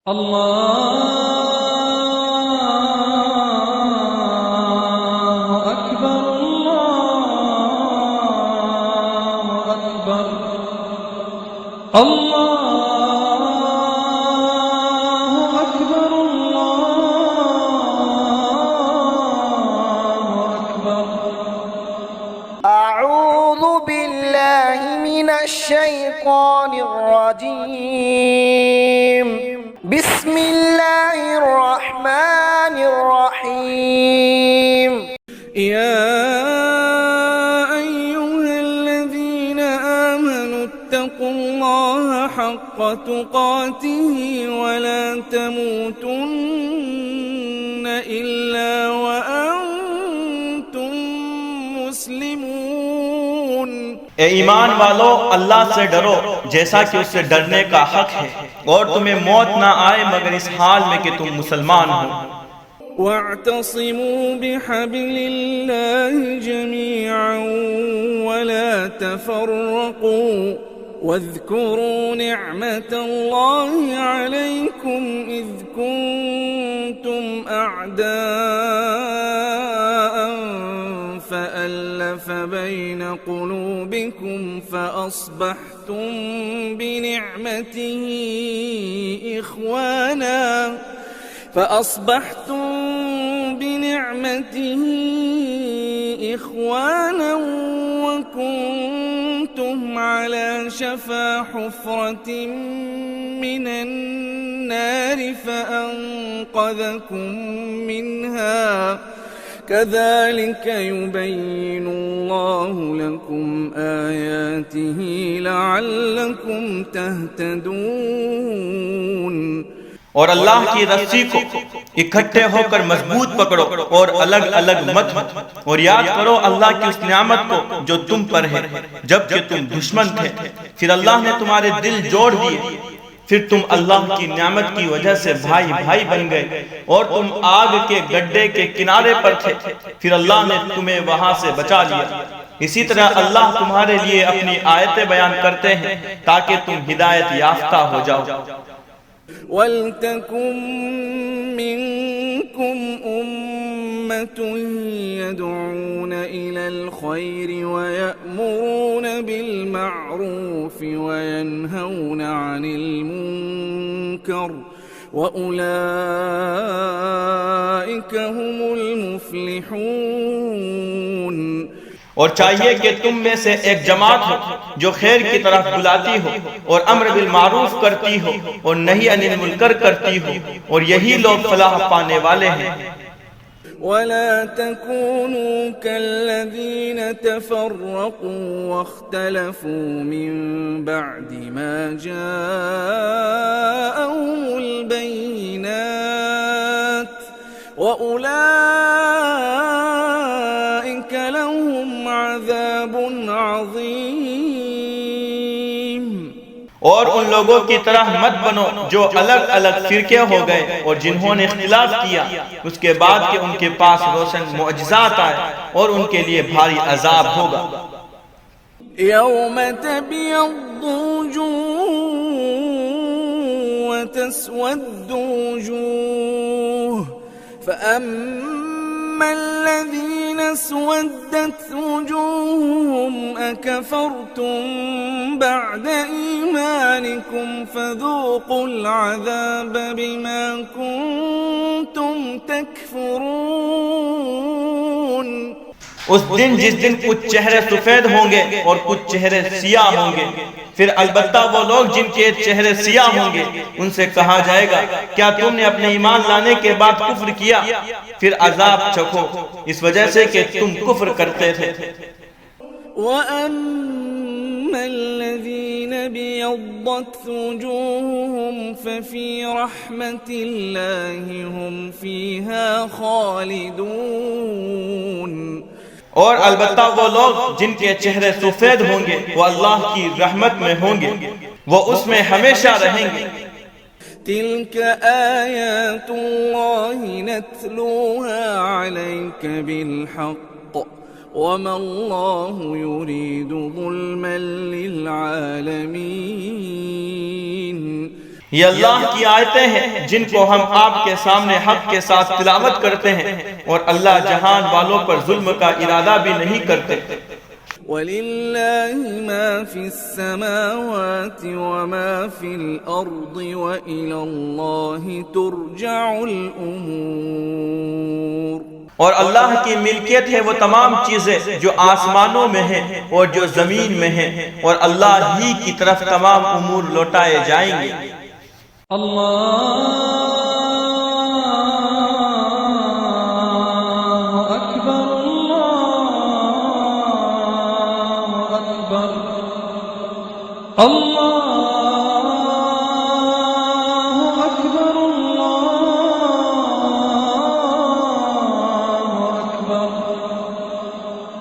الله أكبر الله أكبر الله أكبر الله أكبر. أعوذ بالله من الشيطان الرجيم. بسم الله الرحمن الرحيم. يا أيها الذين آمنوا اتقوا الله حق تقاته ولا تموتن إلا وأنتم مسلمون. اے ایمان والو، اللہ سے ڈرو جیسا کہ اس سے ڈرنے کا حق ہے، اور تمہیں موت نہ آئے مگر اس حال میں کہ تم مسلمان ہو. واعتصموا بحبل الله جميعا ولا تفرقوا واذكروا نعمة الله عليكم إذ كنتم أعداء فألف بين قلوبكم فأصبحتم بنعمته إخوانا وكنتم على شفا حفرة من النار فأنقذكم منها. كذلك يبين الله لكم آياته لعلكم تهتدون. اور اللہ کی رسی کو اکٹھے ہو کر مضبوط پکڑو اور الگ الگ مت ہو، اور یاد کرو اللہ کی اس نعمت کو جو تم پر ہے جبکہ تم دشمن تھے، پھر اللہ نے تمہارے دل جوڑ دیے، پھر تم اللہ کی نعمت کی وجہ سے بھائی بھائی بن گئے، اور تم آگ کے گڈھے کے کنارے پر تھے، پھر اللہ نے تمہیں وہاں سے بچا لیا. اسی طرح اللہ تمہارے لیے اپنی آیتیں بیان کرتے ہیں تاکہ تم ہدایت یافتہ ہو جاؤ. وَلْتَكُن مِّنكُمْ أُمَّةٌ يَدْعُونَ إِلَى الْخَيْرِ وَيَأْمُرُونَ بِالْمَعْرُوفِ وَيَنْهَوْنَ عَنِ الْمُنكَرِ وَأُولَئِكَ هُمُ الْمُفْلِحُونَ. اور چاہیے کہ تم میں سے ایک جماعت ہو جو خیر کی طرف بلاتی ہو اور امر بالمعروف کرتی ہو اور نہی عن المنکر کرتی ہو، اور یہی لوگ فلاح پانے والے ہیں. ولا تكونوا كالذين تفرقوا واختلفوا من بعد ما جاءهم البينات وأولئك لهم عذاب عظيم. اور ان لوگوں کی طرح مت بنو جو الگ الگ فرقے ہو گئے اور جنہوں نے اختلاف کیا اس کے بعد کہ ان کے پاس روشن معجزات آئے، اور ان کے لیے بھاری عذاب ہوگا. يوم تبيض وجوه وتسود وجوه فأما الذين اسودت وجوههم أكفرتم بعد إيمانكم فذوقوا العذاب بما كنتم تكفرون. اس دن جس دن کچھ چہرے سفید ہوں گے اور کچھ چہرے سیاہ ہوں گے، پھر البتہ وہ لوگ جن کے چہرے سیاہ ہوں گے ان سے کہا جائے گا کیا تم نے اپنے ایمان لانے کے بعد کفر کیا؟ پھر عذاب چکھو اس وجہ سے کہ تم کفر کرتے تھے. وَأَمَّا الَّذِينَ بِيَضَّتْ وُجُوهُهُمْ فَفِي رَحْمَةِ اللَّهِ هُمْ فِيهَا خَالِدُونَ. اور البتہ وہ لوگ جن کے چہرے سفید ہوں گے وہ اللہ کی رحمت میں ہوں گے، وہ اس میں ہمیشہ رہیں گے. تِلْكَ آيَاتُ اللَّهِ نَتْلُوهَا عَلَيْكَ بِالْحَقِّ وَمَا اللَّهُ يُرِيدُ ظُلْمًا لِلْعَالَمِينَ. یہ اللہ کی آیتیں ہیں جن کو ہم آپ کے سامنے حق کے ساتھ تلاوت کرتے ہیں، اور اللہ جہان والوں پر ظلم کا ارادہ بھی نہیں کرتے۔ وَلِلَّهِ مَا فِي السَّمَاوَاتِ وَمَا فِي الْأَرْضِ وَإِلَى اللَّهِ تُرْجَعُ الْأُمُورُ۔ اور اللہ کی ملکیت ہے وہ تمام چیزیں جو آسمانوں میں ہیں اور جو زمین میں ہیں، اور اللہ ہی کی طرف تمام امور لوٹائے جائیں گے۔ اللہ اکبر اللہ اکبر اللہ